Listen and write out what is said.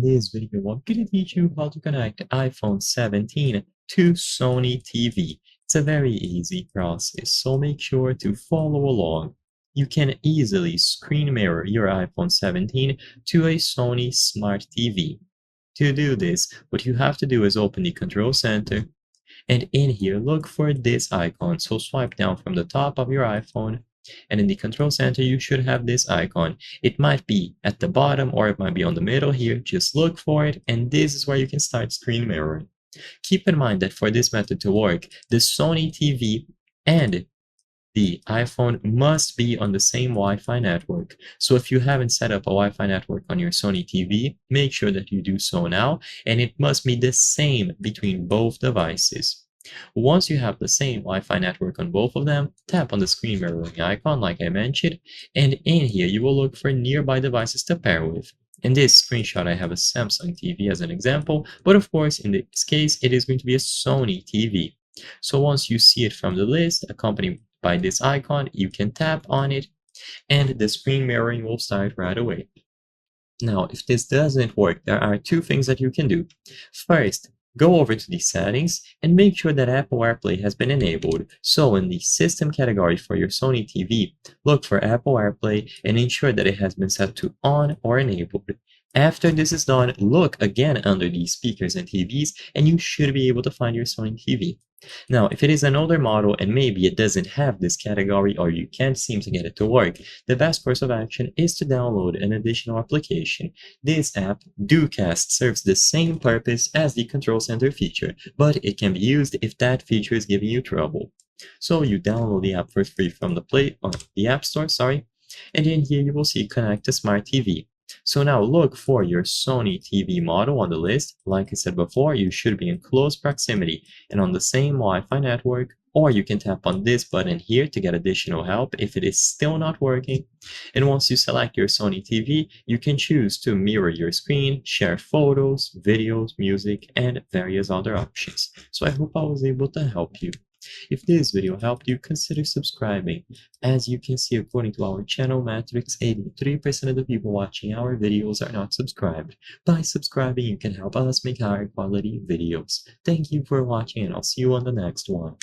this video, I'm going to teach you how to connect iPhone 17 to Sony TV. It's a very easy process, so make sure to follow along. You can easily screen mirror your iPhone 17 to a Sony Smart TV. To do this, what you have to do is open the Control Center, and in here, look for this icon. So swipe down from the top of your iPhone, and in the Control Center, you should have this icon. It might be at the bottom or it might be on the middle here. Just look for it, and this is where you can start screen mirroring. Keep in mind that for this method to work, the Sony TV and the iPhone must be on the same Wi-Fi network. So if you haven't set up a Wi-Fi network on your Sony TV, make sure that you do so now, and it must be the same between both devices. Once you have the same Wi-Fi network on both of them, tap on the screen mirroring icon like I mentioned, and in here you will look for nearby devices to pair with. In this screenshot, I have a Samsung TV as an example, but of course, in this case, it is going to be a Sony TV. So once you see it from the list, accompanied by this icon, you can tap on it, and the screen mirroring will start right away. Now, if this doesn't work, there are two things that you can do. First, go over to the settings and make sure that Apple AirPlay has been enabled. So in the system category for your Sony TV, look for Apple AirPlay and ensure that it has been set to on or enabled. After this is done, look again under the speakers and TVs, and you should be able to find your Sony TV. Now, if it is an older model and maybe it doesn't have this category or you can't seem to get it to work, the best course of action is to download an additional application. This app, DoCast, serves the same purpose as the Control Center feature, but it can be used if that feature is giving you trouble. So you download the app for free from the App Store, and in here you will see Connect to Smart TV. So now look for your Sony TV model on the list. Like I said before, you should be in close proximity and on the same Wi-Fi network, or you can tap on this button here to get additional help if it is still not working. And once you select your Sony TV, you can choose to mirror your screen, share photos, videos, music, and various other options. So I hope I was able to help you. If this video helped you, consider subscribing. As you can see, according to our channel metrics, 83% of the people watching our videos are not subscribed. By subscribing, you can help us make higher quality videos. Thank you for watching, and I'll see you on the next one.